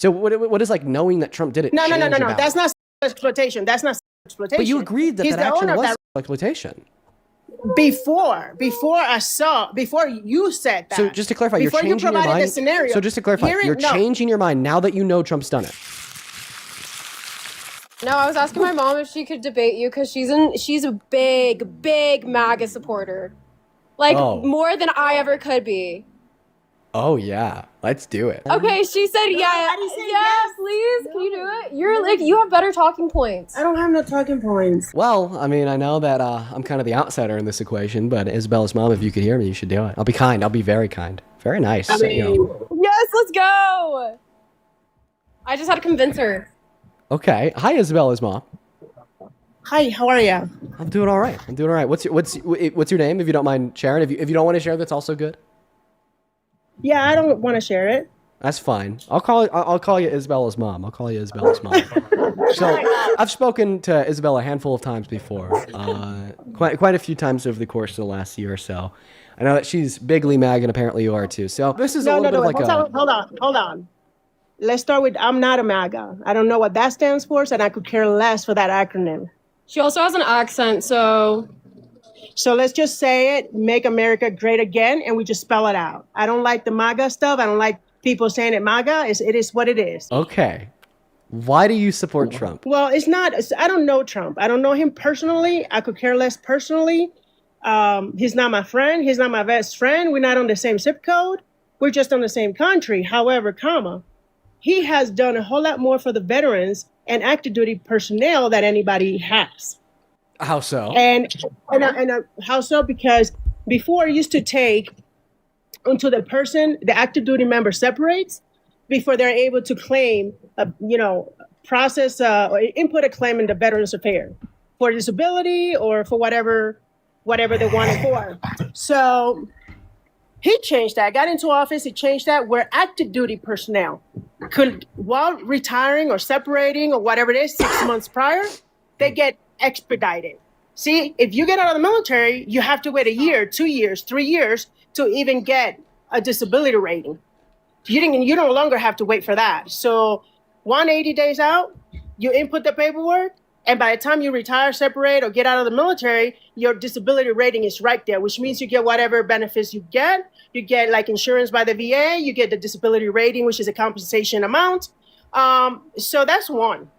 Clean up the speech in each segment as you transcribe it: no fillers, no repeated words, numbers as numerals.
So what is like knowing that Trump did it? No. That's not exploitation. That's not exploitation. But you agreed that He's that the action owner of was that. exploitation. Before you said that. So just to clarify, you're before you changing your provided mind. the scenario. So just to clarify, you're changing your mind now that you know Trump's done it. No, I was asking my mom if she could debate you because she's a big MAGA supporter. Like, more than I ever could be. Oh, yeah. Let's do it. Okay, she said yes, please. Can you do it? You have better talking points. I don't have no talking points. Well, I mean, I know that I'm kind of the outsider in this equation, but Isabella's mom, if you could hear me, you should do it. I'll be kind. I'll be very kind. Very nice. I mean, yes, let's go. I just had to convince her. Okay. Hi, Isabella's mom. Hi, how are you? I'm doing all right. What's your name, if you don't mind sharing? If you don't want to share, that's also good. Yeah, I don't want to share it. That's fine. I'll call you Isabella's mom. So I've spoken to Isabella a handful of times before, quite a few times over the course of the last year or so. I know that she's bigly MAGA, and apparently you are too. So this is a little bit of like hold on. Let's start with I'm not a MAGA. I don't know what that stands for, and I could care less for that acronym. She also has an accent, so let's just say it, make America great again, and we just spell it out. I don't like the MAGA stuff. I don't like people saying it MAGA. It is what it is. Okay. Why do you support Trump? Well, I don't know Trump. I don't know him personally. I could care less personally. He's not my friend. He's not my best friend. We're not on the same zip code. We're just on the same country. However, he has done a whole lot more for the veterans and active duty personnel than anybody has. How so? And how so? Because before it used to take until the active duty member separates before they're able to claim, process or input a claim in the Veterans Affairs for disability or for whatever they want it for. So he changed that. Got into office. He changed that where active duty personnel could, while retiring or separating or whatever it is, 6 months prior, they get expedited. See, if you get out of the military, you have to wait a year, 2 years, 3 years to even get a disability rating. You no longer have to wait for that. So 180 days out, you input the paperwork, and by the time you retire, separate, or get out of the military, your disability rating is right there, which means you get whatever benefits you get. You get like insurance by the VA, you get the disability rating, which is a compensation amount. So that's one.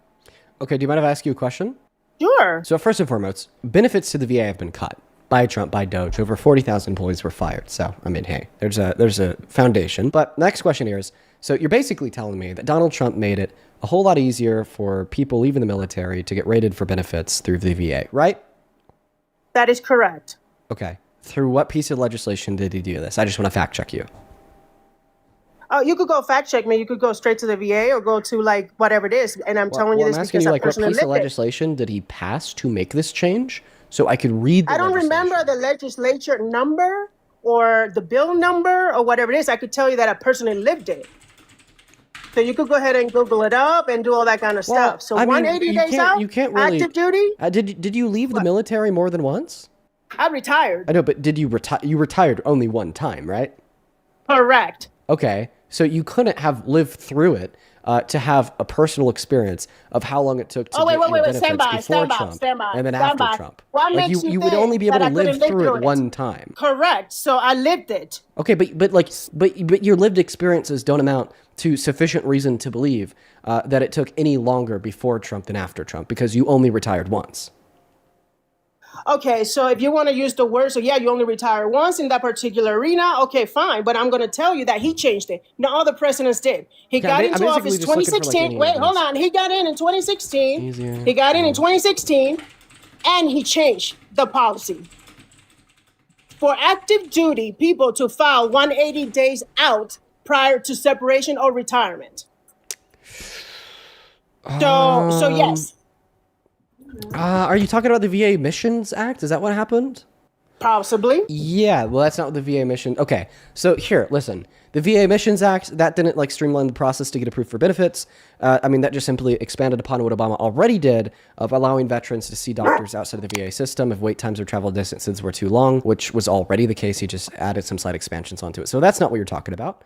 Okay, do you mind if I ask you a question? Sure. So first and foremost, benefits to the VA have been cut by Trump, by Doge. Over 40,000 employees were fired. So, I mean, hey, there's a foundation. But next question here is, so you're basically telling me that Donald Trump made it a whole lot easier for people leaving the military to get rated for benefits through the VA, right? That is correct. Okay. Through what piece of legislation did he do this? I just want to fact check you. Oh, you could go fact check me. You could go straight to the VA or go to like whatever it is. And I'm telling you this because I'm asking you, what piece of legislation did he pass to make this change? So I could read the I don't remember the legislature number or the bill number or whatever it is. I could tell you that I personally lived it. So you could go ahead and Google it up and do all that kind of stuff. So 180 days out, you can't really, active duty. Did you leave the military more than once? I retired. I know, but did you retire? You retired only one time, right? Correct. Okay, so you couldn't have lived through it to have a personal experience of how long it took to get your benefits before Trump and then after Trump. Like you would only be able to live through it one time. Correct. So I lived it. Okay, but your lived experiences don't amount to sufficient reason to believe that it took any longer before Trump than after Trump because you only retired once. Okay, so if you want to use the word, so yeah, you only retire once in that particular arena. Okay, fine. But I'm going to tell you that he changed it. No other presidents did. He got into office 2016. Wait, hold on. He got in 2016. Easier. He got in 2016, and he changed the policy for active duty people to file 180 days out prior to separation or retirement. So yes. Are you talking about the VA Missions Act? Is that what happened? Possibly. Yeah, well, that's not what the VA mission. Okay, so here, listen. The VA Missions Act, that didn't like streamline the process to get approved for benefits. I mean, that just simply expanded upon what Obama already did of allowing veterans to see doctors outside of the VA system if wait times or travel distances were too long, which was already the case. He just added some slight expansions onto it. So that's not what you're talking about.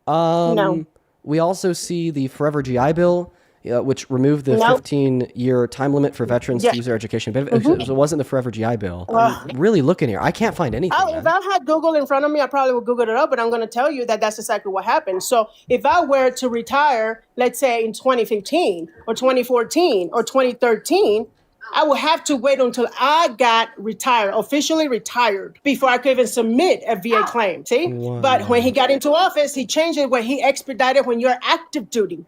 No. We also see the Forever GI Bill, which removed the 15-year time limit for veterans to use their education benefits. It wasn't the Forever GI Bill. I'm really looking here. I can't find anything. If I had Google in front of me, I probably would Google it up, but I'm going to tell you that that's exactly what happened. So if I were to retire, let's say in 2015 or 2014 or 2013, I would have to wait until I got retired, officially retired, before I could even submit a VA claim. See? Wow. But when he got into office, he changed it where he expedited when you're active duty.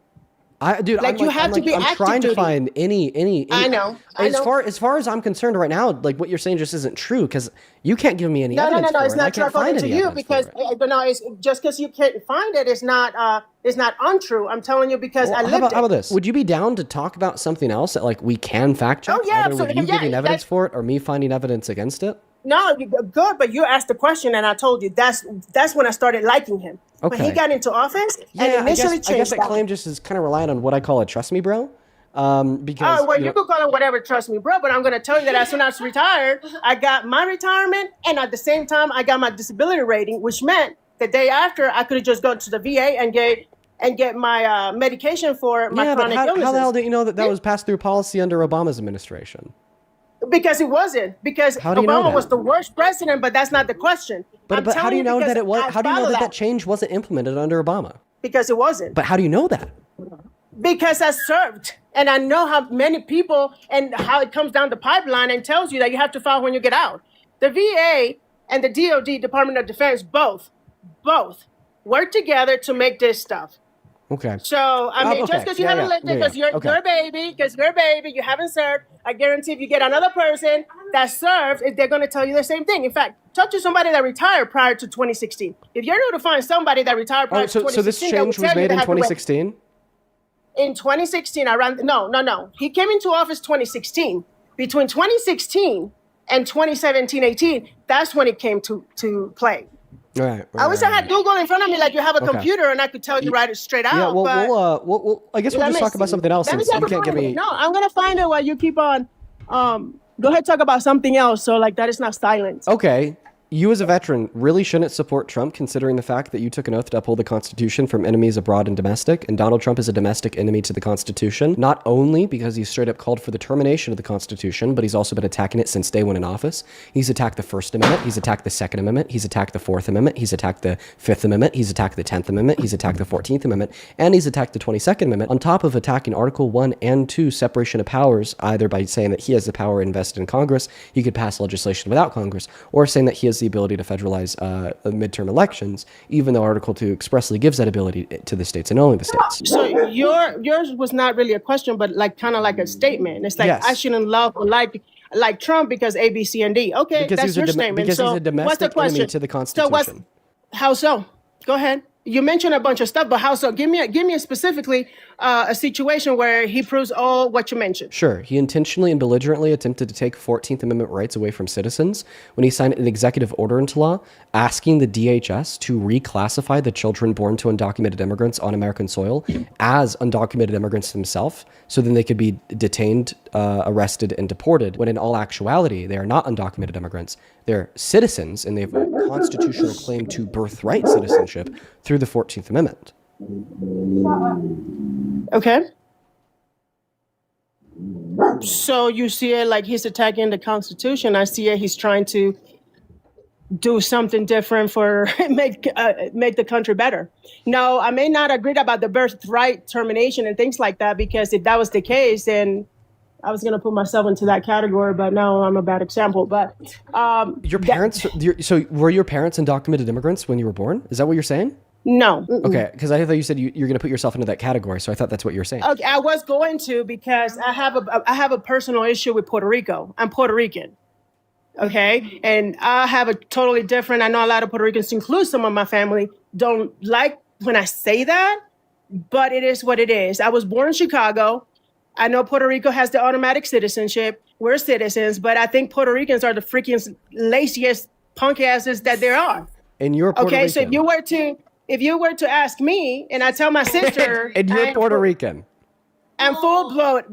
I'm trying to find any. I know. As far as I'm concerned right now, like what you're saying just isn't true because you can't give me any evidence. No, it's not true according to you because it's just because you can't find it is not untrue. I'm telling you because I lived it. How about this? Would you be down to talk about something else that like we can fact check? Oh yeah, either absolutely. With you giving evidence for it or me finding evidence against it? No, good, but you asked the question and I told you that's when I started liking him. Okay. When he got into office and initially changed. I guess that claim just is kind of relying on what I call a trust me bro. Because you could call it whatever, trust me, bro. But I'm going to tell you that as soon as I was retired, I got my retirement, and at the same time, I got my disability rating, which meant the day after, I could have just gone to the VA and get my medication for my chronic illnesses. How the hell did you know that was passed through policy under Obama's administration? Because it wasn't. Because Obama was the worst president, but that's not the question. But how do you know that it was? How do you know that change wasn't implemented under Obama? Because it wasn't. But how do you know that? Because I served, and I know how many people and how it comes down the pipeline and tells you that you have to file when you get out. The VA and the DOD, Department of Defense, both work together to make this stuff. Okay. So, I mean, just because you haven't lived it, because you're a baby, you haven't served, I guarantee if you get another person that served, they're going to tell you the same thing. In fact, talk to somebody that retired prior to 2016. If you're able to find somebody that retired prior to 2016, so this change was made in 2016? In 2016, no. He came into office 2016. Between 2016 and 2017-18, that's when it came to play. Right. I wish I had Google in front of me like you have a computer and I could tell you right straight out. Yeah, well, I guess we'll just talk about something else since you can't give me... No, I'm going to find it while you keep on. Go ahead, talk about something else so like that is not silent. Okay. You as a veteran really shouldn't support Trump considering the fact that you took an oath to uphold the Constitution from enemies abroad and domestic, and Donald Trump is a domestic enemy to the Constitution, not only because he's straight up called for the termination of the Constitution, but he's also been attacking it since day one in office. He's attacked the First Amendment, he's attacked the Second Amendment, he's attacked the Fourth Amendment, he's attacked the Fifth Amendment, he's attacked the 10th Amendment, he's attacked the 14th Amendment, and he's attacked the 22nd Amendment, on top of attacking Article 1 and 2 separation of powers, either by saying that he has the power invested in Congress, he could pass legislation without Congress, or saying that he has the ability to federalize midterm elections, even though Article 2 expressly gives that ability to the states and only the states. So yours was not really a question, but like kind of like a statement. It's like, yes. I shouldn't love or like Trump because A, B, C, and D. Okay, because that's your statement. Because he's a domestic enemy to the Constitution. How so? Go ahead. You mentioned a bunch of stuff, but how so? Give me specifically a situation where he proves all what you mentioned. Sure. He intentionally and belligerently attempted to take 14th Amendment rights away from citizens when he signed an executive order into law asking the DHS to reclassify the children born to undocumented immigrants on American soil as undocumented immigrants themselves, so then they could be detained, arrested, and deported, when in all actuality, they are not undocumented immigrants. They're citizens, and they have a constitutional claim to birthright citizenship through the 14th Amendment. Okay. So you see it like he's attacking the Constitution. I see it he's trying to do something different for make the country better. No, I may not agree about the birthright termination and things like that, because if that was the case, then I was going to put myself into that category, but no, I'm a bad example. But your parents, so were your parents undocumented immigrants when you were born? Is that what you're saying? No. Okay, because I thought you said you're going to put yourself into that category, so I thought that's what you were saying. Okay, I was going to, because I have a personal issue with Puerto Rico. I'm Puerto Rican. Okay, and I have a totally different. I know a lot of Puerto Ricans, include some of my family, don't like when I say that, but it is what it is. I was born in Chicago. I know Puerto Rico has the automatic citizenship. We're citizens, but I think Puerto Ricans are the freaking laziest punk asses that there are. And you're Puerto Rican. So if you were to ask me, and I tell my sister, and you're Puerto Rican. I'm full blood.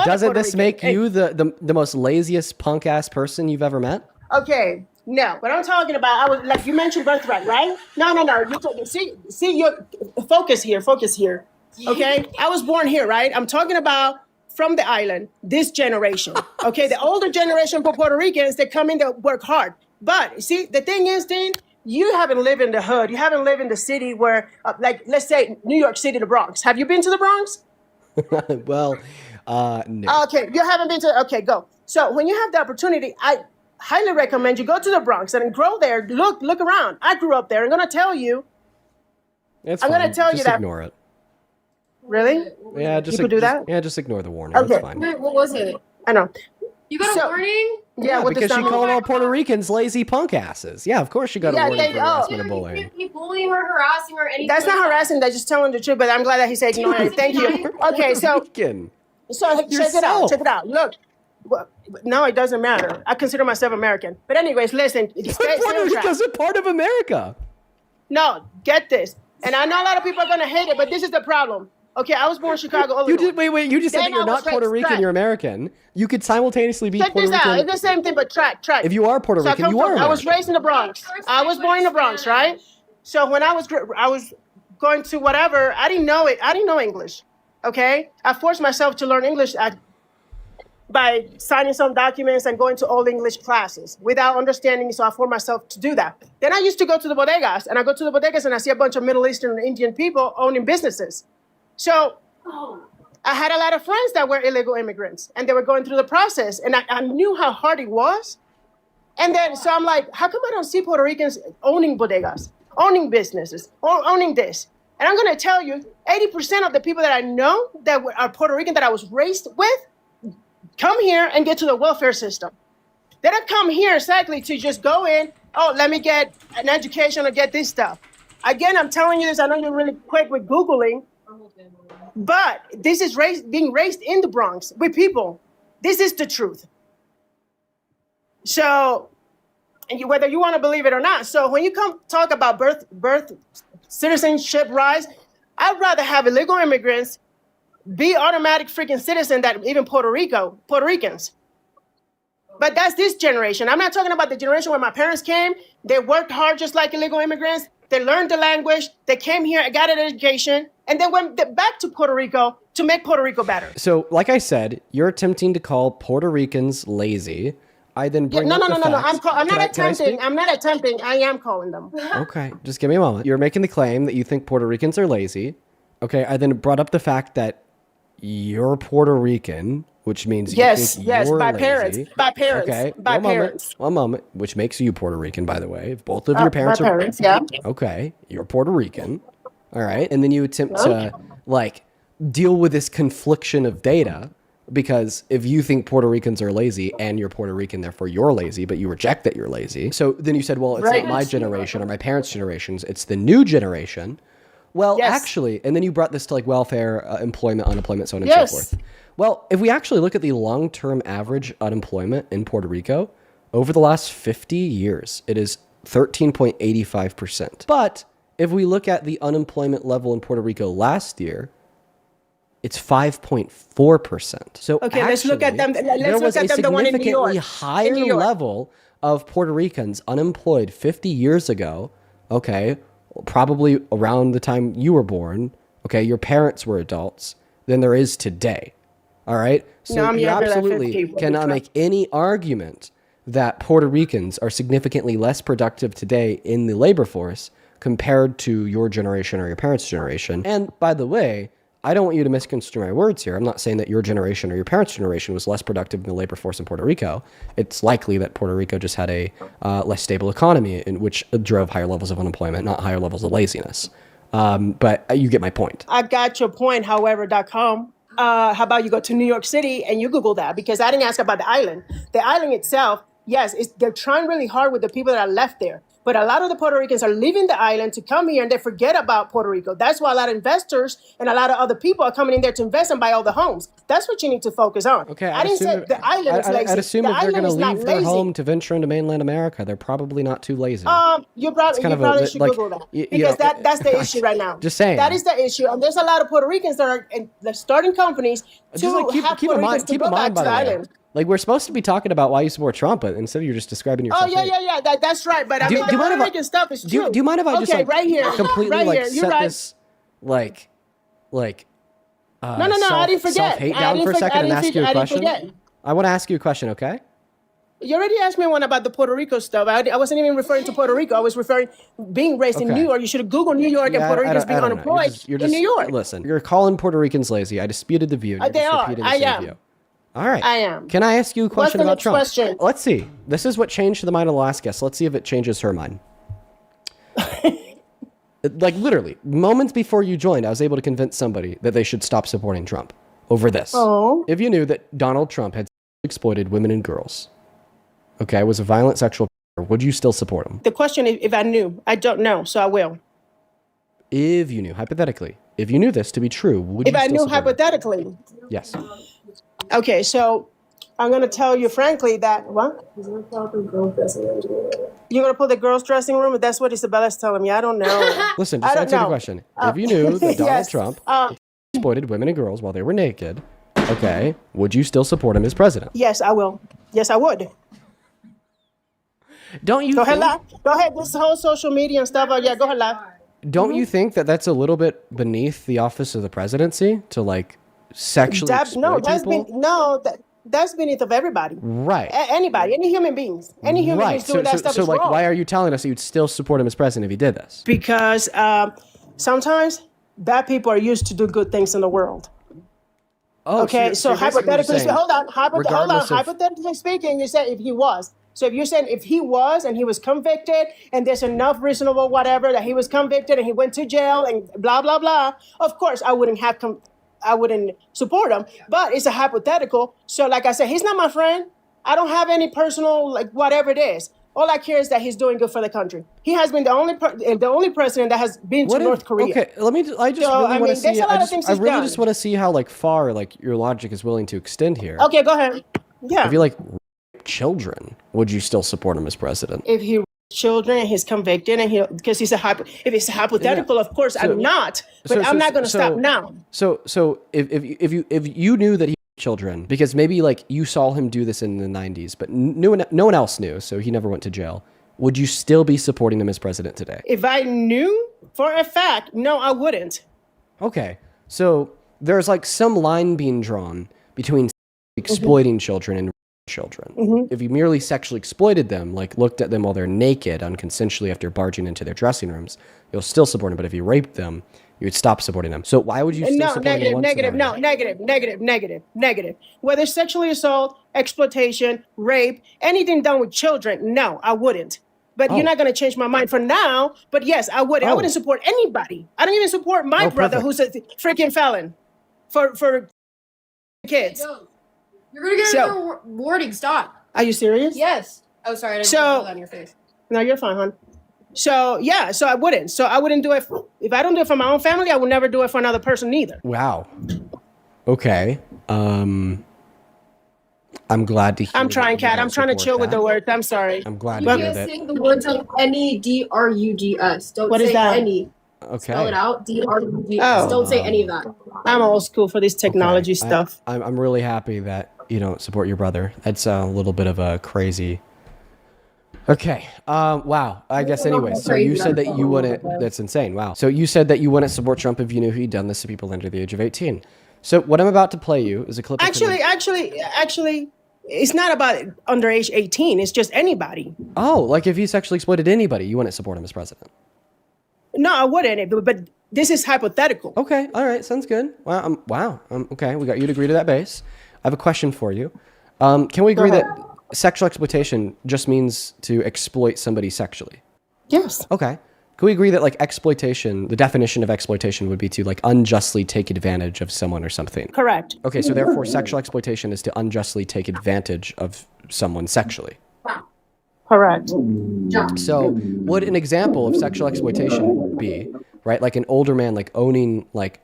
Doesn't this make you the most laziest punk ass person you've ever met? Okay, No, what I'm talking about, I was like you mentioned birthright, right? No. See, your focus here. Okay, I was born here, right? I'm talking about from the island, this generation. Okay, the older generation for Puerto Ricans, they come in to work hard. But see, the thing is, Dean, you haven't lived in the hood. You haven't lived in the city where, like, let's say New York City, the Bronx. Have you been to the Bronx? Well, no. Okay, you haven't been to. Okay, go. So when you have the opportunity, I highly recommend you go to the Bronx and grow there. Look around. I grew up there. I'm gonna tell you. It's I'm fine. gonna tell just you that. Ignore it. Really? Yeah, just you could do that. Yeah, just ignore the warning. Okay. It's fine. Wait, what was it? I know. You got a warning? Yeah, because she called all Puerto Ricans lazy punk asses. Yeah, of course she got a warning for harassment and bullying. You can't be bullying or harassing or anything. That's not harassing. That's just telling the truth. But I'm glad that he said ignore it. Thank you. Okay, so check it out. Look. Well, no, it doesn't matter. I consider myself American. But anyways, listen. Puerto Rico's a part of America. No, get this. And I know a lot of people are going to hate it, but this is the problem. Okay, I was born in Chicago, Illinois. Wait. You just said that you're not Puerto Rican, you're American. You could simultaneously be Puerto Rican. It's the same thing, but track. If you are Puerto Rican, you are American. I was raised in the Bronx. I was born in the Bronx, right? So when I was going to whatever, I didn't know it. I didn't know English, okay? I forced myself to learn English by signing some documents and going to all English classes without understanding, so I forced myself to do that. Then I used to go to the bodegas, and I go to the bodegas and I see a bunch of Middle Eastern and Indian people owning businesses. So I had a lot of friends that were illegal immigrants, and they were going through the process, and I knew how hard it was. And then, so I'm like, how come I don't see Puerto Ricans owning bodegas, owning businesses, or owning this? And I'm going to tell you, 80% of the people that I know that are Puerto Rican that I was raised with come here and get to the welfare system. They don't come here exactly to just go in, oh, let me get an education or get this stuff. Again, I'm telling you this, I know you're really quick with Googling, but this is being raised in the Bronx with people. This is the truth. So, whether you want to believe it or not. So when you come talk about birth citizenship rise, I'd rather have illegal immigrants be automatic freaking citizen than even Puerto Ricans. But that's this generation. I'm not talking about the generation where my parents came. They worked hard just like illegal immigrants. They learned the language. They came here, got an education, and then went back to Puerto Rico to make Puerto Rico better. So, like I said, you're attempting to call Puerto Ricans lazy. I then bring up the facts. I'm not attempting. I am calling them. Okay, just give me a moment. You're making the claim that you think Puerto Ricans are lazy. Okay, I then brought up the fact that you're Puerto Rican, which means you think you're by lazy. By parents. Okay, by parents. One moment, which makes you Puerto Rican, by the way. If both of your parents are parents, yeah. Okay, you're Puerto Rican. All right, and then you attempt to deal with this confliction of data, because if you think Puerto Ricans are lazy and you're Puerto Rican, therefore you're lazy, but you reject that you're lazy. So then you said, well, it's not my generation or my parents' generations, it's the new generation. Well, actually, and then you brought this to welfare, employment, unemployment, so on and so forth. Well, if we actually look at the long-term average unemployment in Puerto Rico, over the last 50 years, it is 13.85%. But if we look at the unemployment level in Puerto Rico last year, it's 5.4%. So okay, let's look at them. There was a significantly higher level of Puerto Ricans unemployed 50 years ago, okay, probably around the time you were born, okay, your parents were adults, than there is today. All right? So you absolutely cannot make any argument that Puerto Ricans are significantly less productive today in the labor force compared to your generation or your parents' generation. And by the way, I don't want you to misconstrue my words here. I'm not saying that your generation or your parents' generation was less productive in the labor force in Puerto Rico. It's likely that Puerto Rico just had a less stable economy, in which drove higher levels of unemployment, not higher levels of laziness. But you get my point. I got your point, however.com. How about you go to New York City and you Google that? Because I didn't ask about the island. The island itself, yes, they're trying really hard with the people that are left there. But a lot of the Puerto Ricans are leaving the island to come here and they forget about Puerto Rico. That's why a lot of investors and a lot of other people are coming in there to invest and buy all the homes. That's what you need to focus on. Okay, I didn't say the island is lazy. I'd assume if they're going to leave their home to venture into mainland America, they're probably not too lazy. You probably should Google that. Because that's the issue right now. Just saying. That is the issue. And there's a lot of Puerto Ricans that are starting companies to have Puerto Ricans to go back to the island. Like, we're supposed to be talking about why you support Trump, but instead you're just describing yourself. Oh, yeah. That's right. But I mean, the Puerto Rican stuff is true. Do you mind if I just, like, right here, completely, right like, here. You're set right. this, like, no, I didn't forget. self-hate down for a second and ask you a question? I want to ask you a question, okay? You already asked me one about the Puerto Rico stuff. I wasn't even referring to Puerto Rico. I was referring being raised in New York. You should have Googled New York and Puerto Ricans being unemployed in New York. Listen, you're calling Puerto Ricans lazy. I disputed the view. They are. I am. View. All right. I am. Can I ask you a question about Trump? Question? Let's see. This is what changed the mind of the last guest. Let's see if it changes her mind. Like, literally, moments before you joined, I was able to convince somebody that they should stop supporting Trump over this. Oh. If you knew that Donald Trump had exploited women and girls, okay, was a violent sexual predator, would you still support him? The question is if I knew. I don't know, so I will. If you knew, hypothetically, if you knew this to be true, would you still support him? If I knew hypothetically. Yes. Okay, so I'm going to tell you frankly that, what? You're going to pull the girls' dressing room? That's what Isabella's telling me. I don't know. Listen, just answer the question. If you knew that Donald Trump exploited women and girls while they were naked, okay, would you still support him as president? Yes, I will. Yes, I would. Don't you Go ahead, this whole social media and stuff. Yeah, go ahead, laugh. Don't you think that that's a little bit beneath the office of the presidency to, like, sexually exploit people? That's beneath of everybody. Right. Anybody, any human beings. Any human beings doing that stuff is like, wrong. why are you telling us that you'd still support him as president if he did this? Because sometimes bad people are used to do good things in the world. Oh, okay, so hypothetically, hypothetically speaking, you said if he was. So if you're saying if he was and he was convicted and there's enough reasonable whatever that he was convicted and he went to jail and blah, blah, blah, of course I wouldn't support him, but it's a hypothetical. So like I said, he's not my friend. I don't have any personal, like whatever it is. All I care is that he's doing good for the country. He has been the only president that has been to North Korea. Okay, I really just want to see how like far like your logic is willing to extend here. Okay, go ahead. Yeah. If you like children, would you still support him as president? If he children and he's convicted and because he's if it's a hypothetical, of course I'm not. But I'm not going to stop now. So if you knew that he children, because maybe like you saw him do this in the 90s, but no one else knew, so he never went to jail, would you still be supporting him as president today? If I knew for a fact, no, I wouldn't. Okay, so there's like some line being drawn between exploiting children and children. If you merely sexually exploited them, like looked at them while they're naked unconsensually after barging into their dressing rooms, you'll still support them. But if you raped them, you would stop supporting them. So why would you still support them? Negative. Whether sexually assault, exploitation, rape, anything done with children, no, I wouldn't. But you're not going to change my mind for now. But yes, I would. I wouldn't support anybody. I don't even support my brother who's a freaking felon for kids. You're going to get another warning. Stop. Are you serious? Yes. Oh, sorry. I didn't know that on your face. No, you're fine, hon. So, yeah. So I wouldn't. So I wouldn't do it. If I don't do it for my own family, I would never do it for another person either. Wow. Okay. I'm glad to hear. I'm trying, Kat. I'm trying to chill with the words. I'm sorry. I'm glad to hear that. Saying the words like NEDRUGS. Don't say any. Okay. Spell it out. DRUGS. Don't say any of that. I'm old school for this technology stuff. I'm really happy that you don't support your brother. That's a little bit of a crazy. Okay. Wow. I guess anyway. So you said that you wouldn't. That's insane. Wow. So you said that you wouldn't support Trump if you knew he'd done this to people under the age of 18. So what I'm about to play you is a clip. Actually, it's not about underage 18. It's just anybody. Oh, like if he sexually exploited anybody, you wouldn't support him as president? No, I wouldn't. But this is hypothetical. Okay. All right. Sounds good. Wow. Okay. We got you to agree to that base. I have a question for you. Can we agree that sexual exploitation just means to exploit somebody sexually? Yes. Okay. Can we agree that like exploitation, the definition of exploitation would be to like unjustly take advantage of someone or something? Correct. Okay. So therefore sexual exploitation is to unjustly take advantage of someone sexually. Correct. So would an example of sexual exploitation be, right, like an older man like owning like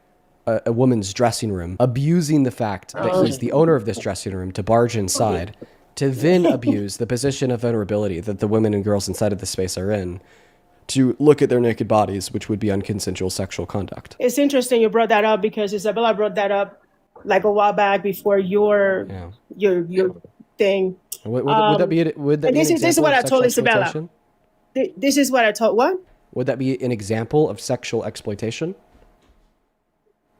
a woman's dressing room, abusing the fact that he's the owner of this dressing room to barge inside, to then abuse the position of vulnerability that the women and girls inside of the space are in, to look at their naked bodies, which would be unconsensual sexual conduct? It's interesting you brought that up because Isabella brought that up like a while back before your thing. Would that be and this is what I told Isabella. This is what I told what? Would that be an example of sexual exploitation?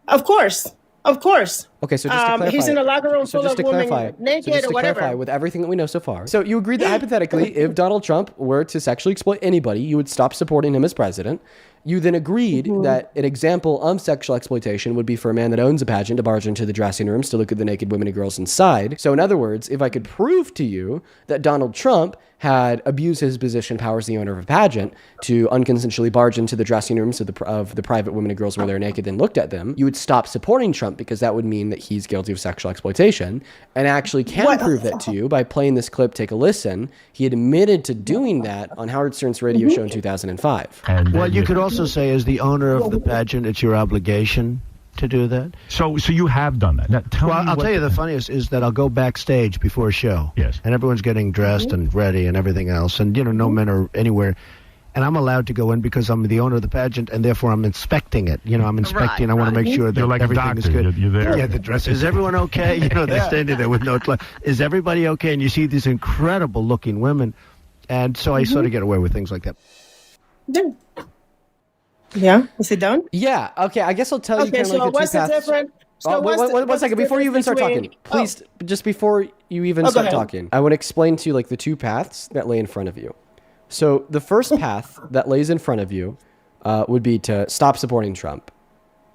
Of course. Okay, so just to clarify, he's in a locker room full of women naked or whatever. Clarify, with everything that we know so far. So you agreed that hypothetically, if Donald Trump were to sexually exploit anybody, you would stop supporting him as president. You then agreed that an example of sexual exploitation would be for a man that owns a pageant to barge into the dressing rooms to look at the naked women and girls inside. So in other words, if I could prove to you that Donald Trump had abused his position power as the owner of a pageant to unconsensually barge into the dressing rooms of the private women and girls where they're naked and looked at them, you would stop supporting Trump because that would mean that he's guilty of sexual exploitation. And I actually can prove that to you by playing this clip. Take a listen. He admitted to doing that on Howard Stern's radio show in 2005. Well, you could also say as the owner of the pageant, it's your obligation to do that. So you have done that. Now, I'll tell you the funniest is that I'll go backstage before a show. Yes. And everyone's getting dressed and ready and everything else. And, no men are anywhere. And I'm allowed to go in because I'm the owner of the pageant, and therefore I'm inspecting it. I'm inspecting. I want to make sure that like everything is good. You're there. Yeah, the dress. Is everyone okay? They're standing there with no clothes. Is everybody okay? And you see these incredible looking women. And so I sort of get away with things like that. Yeah. Is it done? Yeah. Okay. I guess I'll tell you kind of like the what's two paths. The difference? So one second before you even start talking, please, just before you even start talking, I want to explain to you like the two paths that lay in front of you. So the first path that lays in front of you would be to stop supporting Trump,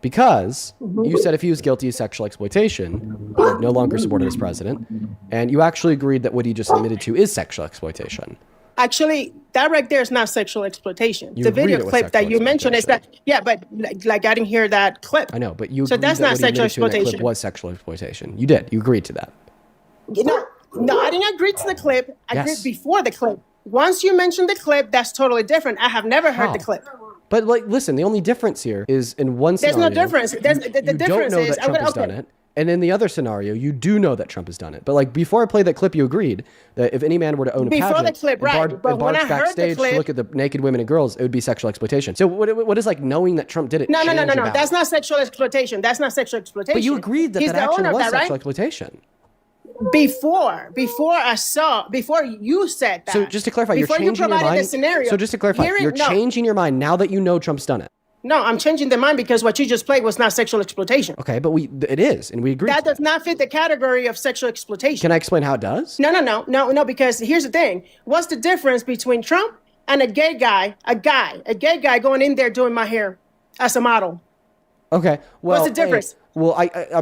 because you said if he was guilty of sexual exploitation, you would no longer support him as president, and you actually agreed that what he just admitted to is sexual exploitation. Actually, that right there is not sexual exploitation. The video clip that you mentioned is that, but like I didn't hear that clip. I know, but you so agreed that's that not sexual exploitation. That clip was sexual exploitation. You did. You agreed to that. No, I didn't agree to the clip. I agreed before the clip. Once you mentioned the clip, that's totally different. I have never heard the clip. But listen, the only difference here is in one scenario. There's no difference. The difference don't know is that Trump has done it. And in the other scenario, you do know that Trump has done it. But before I played that clip, you agreed that if any man were to own a pageant and barge backstage to look at the naked women and girls, it would be sexual exploitation. So what is knowing that Trump did it? No. That's not sexual exploitation. That's not sexual exploitation. But you agreed that actually was sexual exploitation. Before you said that. So just to clarify, you're changing your mind. The scenario, so just to clarify, you're changing your mind now that you know Trump's done it. No, I'm changing the mind because what you just played was not sexual exploitation. Okay, but it is, and we agree. That does not fit the category of sexual exploitation. Can I explain how it does? No, because here's the thing. What's the difference between Trump and a gay guy going in there doing my hair as a model? Okay, well, what's the difference?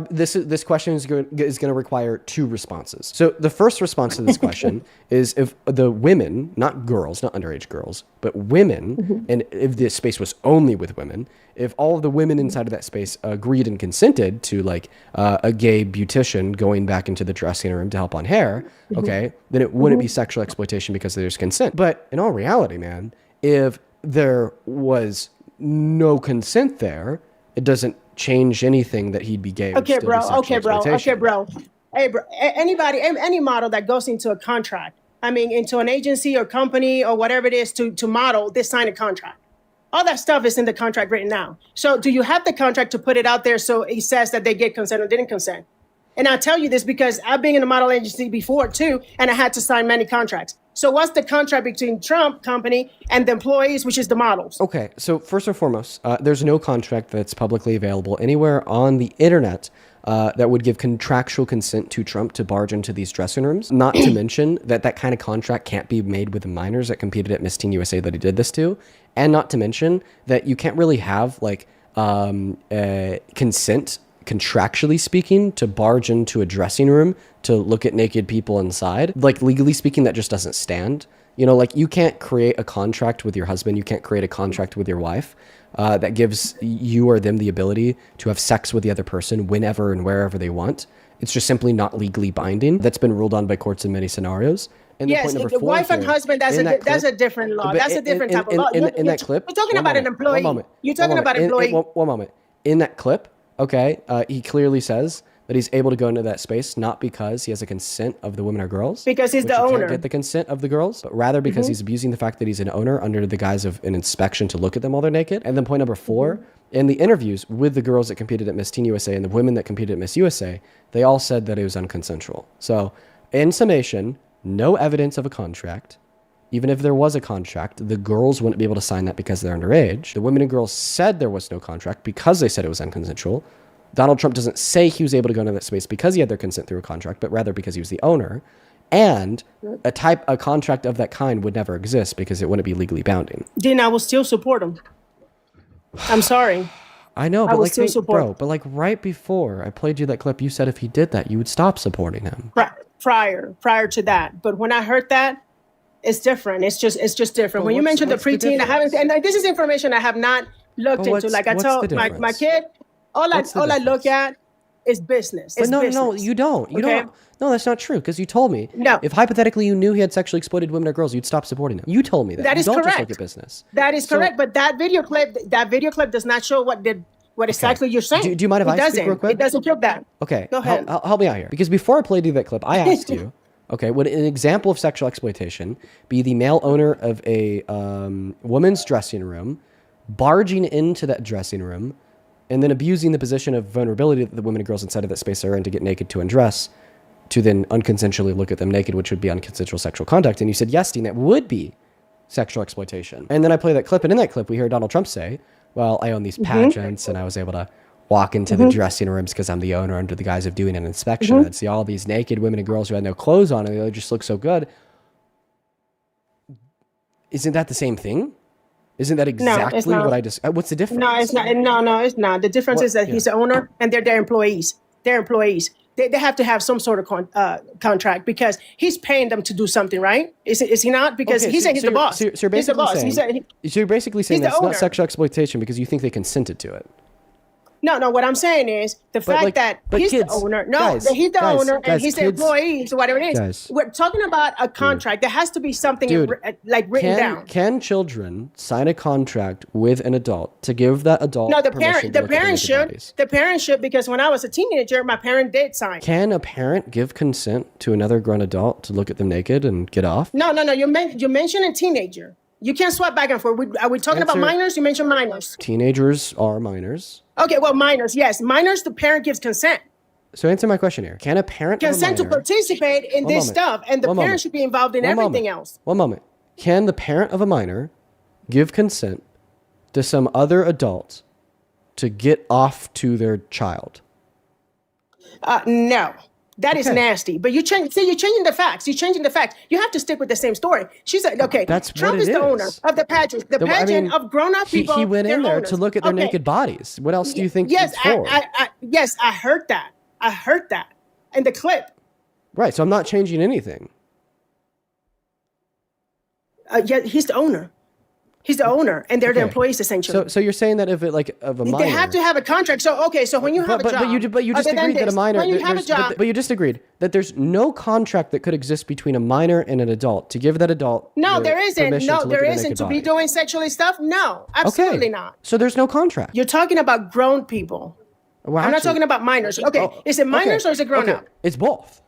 This question is going to require two responses. So the first response to this question is if the women, not girls, not underage girls, but women, and if the space was only with women, if all of the women inside of that space agreed and consented to a gay beautician going back into the dressing room to help on hair, okay, then it wouldn't be sexual exploitation because there's consent. But in all reality, man, if there was no consent there, it doesn't change anything that he'd be gay. Okay, bro. Hey, bro. Any model that goes into a contract, into an agency or company or whatever it is to model, they sign a contract. All that stuff is in the contract written now. So do you have the contract to put it out there so it says that they get consent or didn't consent? And I tell you this because I've been in a model agency before too, and I had to sign many contracts. So what's the contract between Trump company and the employees, which is the models? Okay, so first and foremost, there's no contract that's publicly available anywhere on the internet that would give contractual consent to Trump to barge into these dressing rooms. Not to mention that kind of contract can't be made with the minors that competed at Miss Teen USA that he did this to. And not to mention that you can't really have consent, contractually speaking, to barge into a dressing room to look at naked people inside. Legally speaking, that just doesn't stand. You can't create a contract with your husband. You can't create a contract with your wife that gives you or them the ability to have sex with the other person whenever and wherever they want. It's just simply not legally binding. That's been ruled on by courts in many scenarios. And yes, the wife and husband, that's a different law. That's a different type of law. In that clip, you're talking about an employee. You're talking about an employee. One moment. In that clip, okay, he clearly says that he's able to go into that space not because he has a consent of the women or girls. Because he's the owner. Can't get the consent of the girls, but rather because he's abusing the fact that he's an owner under the guise of an inspection to look at them while they're naked. And then point number 4, in the interviews with the girls that competed at Miss Teen USA and the women that competed at Miss USA, they all said that it was unconsensual. So in summation, no evidence of a contract. Even if there was a contract, the girls wouldn't be able to sign that because they're underage. The women and girls said there was no contract because they said it was unconsensual. Donald Trump doesn't say he was able to go into that space because he had their consent through a contract, but rather because he was the owner. And a contract of that kind would never exist because it wouldn't be legally bounding. Then I will still support him. I'm sorry. I know, but will like, still support him. but like right before I played you that clip, you said if he did that, you would stop supporting him. Prior to that. But when I heard that, it's different. It's just different. When you mentioned the preteen, I haven't, and this is information I have not looked into. Like I told my kid, all I look at is business. But no, business. you don't. You Okay? don't. No, that's not true. Because you told me. No. If hypothetically you knew he had sexually exploited women or girls, you'd stop supporting him. You told me that. That is you don't correct. Just look at business. That is correct. But that video clip does not show what exactly you're saying. Do you mind if I speak real quick? It doesn't prove that. Okay. Go ahead. Help me out here. Because before I played you that clip, I asked you, okay, would an example of sexual exploitation be the male owner of a woman's dressing room barging into that dressing room and then abusing the position of vulnerability that the women and girls inside of that space are in to get naked to undress, to then unconsensually look at them naked, which would be unconsensual sexual contact? And you said, yes, Dean, that would be sexual exploitation. And then I play that clip, and in that clip, we hear Donald Trump say, well, I own these pageants, and I was able to walk into the dressing rooms because I'm the owner under the guise of doing an inspection. And I'd see all these naked women and girls who had no clothes on, and they just look so good. Isn't that the same thing? Isn't that exactly what I just... what's the difference? No, it's not. No, it's not. The difference is that he's the owner and they're their employees. They're employees. They have to have some sort of contract because he's paying them to do something, right? Is he not? Because he's the boss. So you're he's the boss. You're basically saying that's not sexual exploitation because you think they consented to it. No, what I'm saying is the fact that he's the owner. No, he's the owner and he's the employee, so whatever it is. We're talking about a contract. There has to be something written down. Can children sign a contract with an adult to give that adult permission to look at their naked bodies? The parent should, because when I was a teenager, my parent did sign. Can a parent give consent to another grown adult to look at them naked and get off? No. You mentioned a teenager. You can't swap back and forth. Are we talking about minors? You mentioned minors. Teenagers are minors. Okay, well, minors, yes. Minors, the parent gives consent. So answer my question here. Can a parent consent to participate in this stuff, and the parent should be involved in everything else. One moment. Can the parent of a minor give consent to some other adult to get off to their child? No. That is nasty. But you're changing the facts. You're changing the facts. You have to stick with the same story. She said, okay, Trump is the owner of the pageant. The pageant of grown-up people. He went in there to look at their naked bodies. What else do you think it's for? Yes, I heard that. I heard that in the clip. Right, so I'm not changing anything. Yeah, he's the owner. He's the owner, and they're the employees essentially. So you're saying that if it of a minor, they have to have a contract. So when you have a job, but you just agreed that a minor. When you have a job, but you just agreed that there's no contract that could exist between a minor and an adult to give that adult. No, there isn't. No, there isn't to be doing sexually stuff. No, absolutely not. So there's no contract. You're talking about grown people. Well, I'm not talking about minors. Okay, is it minors or is it grown up? It's both.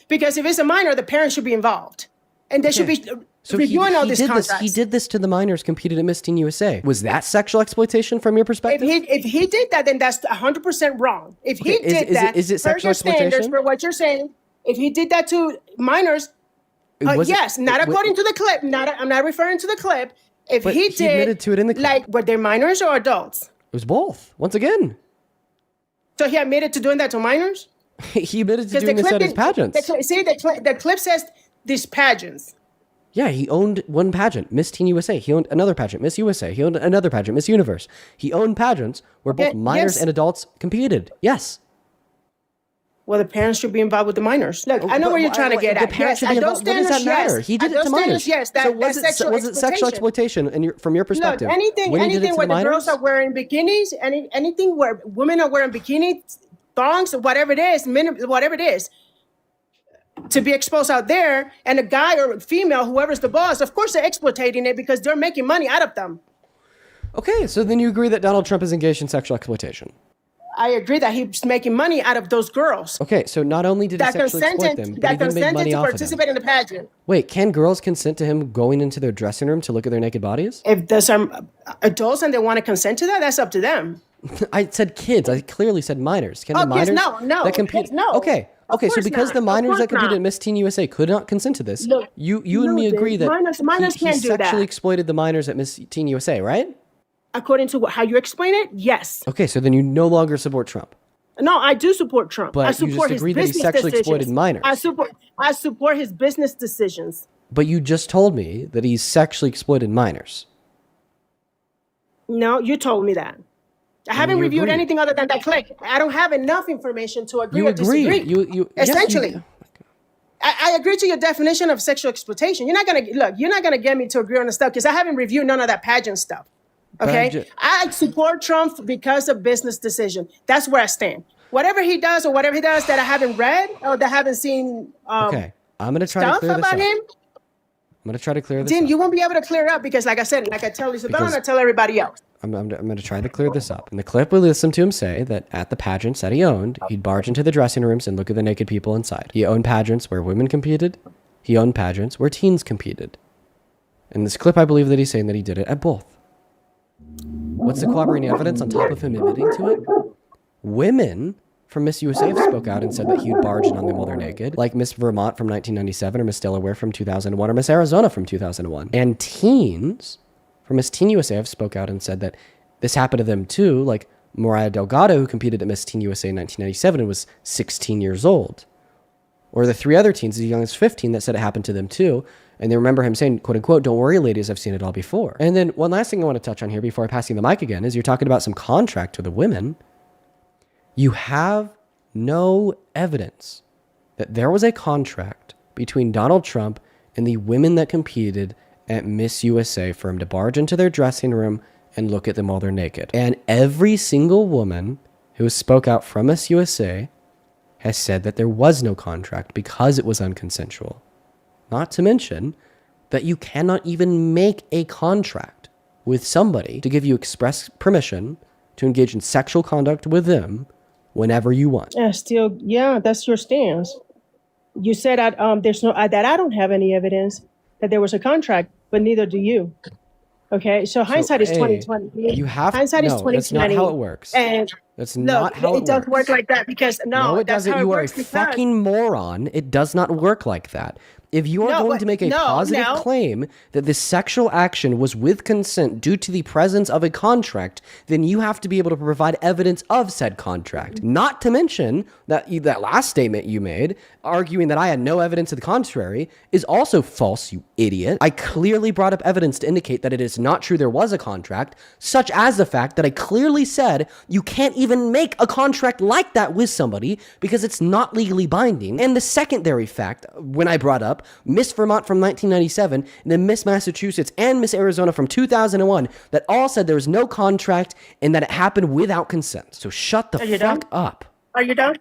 Because if it's a minor, the parents should be involved. And they should be reviewing all these contracts. He did this to the minors competed at Miss Teen USA. Was that sexual exploitation from your perspective? If he did that, then that's 100% wrong. If he did that, is it sexual exploitation? Standards for what you're saying, if he did that to minors, yes, not according to the clip. I'm not referring to the clip. If he did, admitted to it in the clip. Like, were they minors or adults? It was both. Once again. So he admitted to doing that to minors? He admitted to doing this at his pageants. The clip says these pageants. Yeah, he owned one pageant, Miss Teen USA. He owned another pageant, Miss USA. He owned another pageant, Miss Universe. He owned pageants where both minors and adults competed. Yes. Well, the parents should be involved with the minors. Look, I know where you're trying to get at. Yes, what does that matter? He did it to minors. Yes, so was it sexual exploitation from your perspective? Look, anything where the girls are wearing bikinis, anything where women are wearing bikini thongs, whatever it is, whatever it is, to be exposed out there, and a guy or a female, whoever's the boss, of course they're exploiting it because they're making money out of them. Okay, so then you agree that Donald Trump is engaged in sexual exploitation. I agree that he's making money out of those girls. Okay, so not only did he sexually exploit them, but he didn't make money off of them. Participate in the pageant. Wait, can girls consent to him going into their dressing room to look at their naked bodies? If there's some adults and they want to consent to that, that's up to them. I said kids. I clearly said minors. Can the kids, minors no, that compete? kids, no. Okay. Okay, so because the minors that competed not. at Miss Teen USA could not consent to this, Look, you and me agree that minors he can't do sexually that. exploited the minors at Miss Teen USA, right? According to how you explain it, yes. Okay, so then you no longer support Trump. No, I do support Trump. But I you support just agreed his that he business sexually decisions. exploited minors. I support his business decisions. But you just told me that he sexually exploited minors. No, you told me that. I haven't reviewed agreed. anything other than that clip. I don't have enough information to agree You or agree. disagree. You Essentially. Yes, I agree to your definition of sexual exploitation. You're not gonna get me to agree on the stuff because I haven't reviewed none of that pageant stuff. Okay, I support Trump because of business decision. That's where I stand. Whatever he does that I haven't read or that I haven't seen. okay, I'm gonna try to Stuff clear this about up. him. I'm gonna try to clear this Then up. you won't be able to clear it up because, like I said, like I tell Isabella and I tell everybody else. I'm going to try to clear this up. In the clip, we listened to him say that at the pageants that he owned, he'd barge into the dressing rooms and look at the naked people inside. He owned pageants where women competed. He owned pageants where teens competed. In this clip, I believe that he's saying that he did it at both. What's the corroborating evidence on top of him admitting to it? Women from Miss USA have spoke out and said that he would barge in on them while they're naked, like Miss Vermont from 1997 or Miss Delaware from 2001 or Miss Arizona from 2001. And teens from Miss Teen USA have spoke out and said that this happened to them too, like Mariah Delgado, who competed at Miss Teen USA in 1997 and was 16 years old. Or the three other teens as young as 15 that said it happened to them too. And they remember him saying, quote unquote, "Don't worry, ladies, I've seen it all before." And then one last thing I want to touch on here before I pass you the mic again is you're talking about some contract to the women. You have no evidence that there was a contract between Donald Trump and the women that competed at Miss USA for him to barge into their dressing room and look at them while they're naked. And every single woman who spoke out from Miss USA has said that there was no contract because it was unconsensual. Not to mention that you cannot even make a contract with somebody to give you express permission to engage in sexual conduct with them whenever you want. Yeah, that's your stance. You said that that I don't have any evidence that there was a contract, but neither do you. Okay, so hindsight is 2020. You have hindsight is 2020. That's not how it works. And that's not how it works. It doesn't work like that because no, it doesn't. You are a fucking moron. It does not work like that. If you are going to make a positive claim that this sexual action was with consent due to the presence of a contract, then you have to be able to provide evidence of said contract. Not to mention that that last statement you made, arguing that I had no evidence to the contrary, is also false, you idiot. I clearly brought up evidence to indicate that it is not true there was a contract, such as the fact that I clearly said you can't even make a contract like that with somebody because it's not legally binding. And the secondary fact, when I brought up Miss Vermont from 1997, and then Miss Massachusetts and Miss Arizona from 2001, that all said there was no contract and that it happened without consent. So shut the fuck up. Are you done?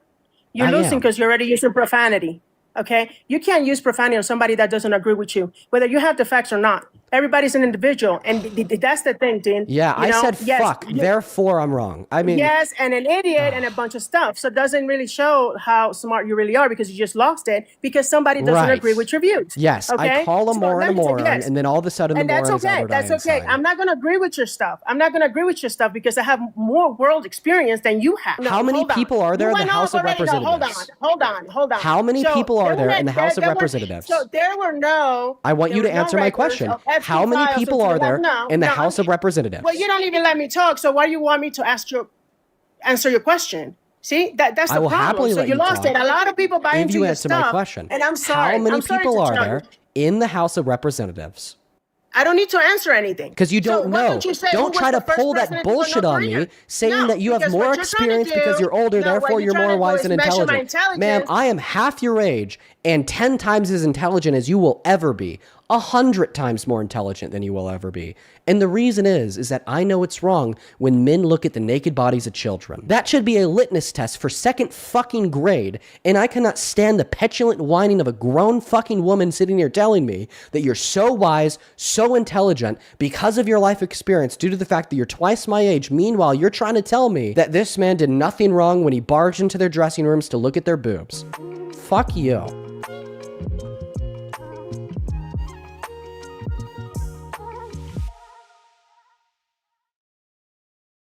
You're losing because you're already using profanity. Okay? You can't use profanity on somebody that doesn't agree with you, whether you have the facts or not. Everybody's an individual, and that's the thing, Dean. Yeah, I said fuck, therefore I'm wrong. I mean... Yes, and an idiot and a bunch of stuff. So it doesn't really show how smart you really are because you just lost it because somebody doesn't agree with your views. Yes, okay? I call a moron a moron, and then all of a sudden the moron is Albert Einstein. That's okay. I'm not going to agree with your stuff. I'm not going to agree with your stuff because I have more world experience than you have. How many people are there in the House of Representatives? Hold on. How many people are there in the House of Representatives? So there were no... I want you to answer my question. How many people are there in the House of Representatives? Well, you don't even let me talk, so why do you want me to answer your question? See, that's the problem. So you lost it. A lot of people buy into your stuff. My question. And I'm sorry. How many people are there in the House of Representatives? I don't need to answer anything. Because you don't know. Don't try to pull that bullshit on me, saying that you have more experience because you're older, therefore you're more wise and intelligent. Ma'am, I am half your age and 10 times as intelligent as you will ever be. 100 times more intelligent than you will ever be. And the reason is that I know it's wrong when men look at the naked bodies of children. That should be a litmus test for second fucking grade, and I cannot stand the petulant whining of a grown fucking woman sitting here telling me that you're so wise, so intelligent because of your life experience due to the fact that you're twice my age. Meanwhile, you're trying to tell me that this man did nothing wrong when he barged into their dressing rooms to look at their boobs. Fuck you.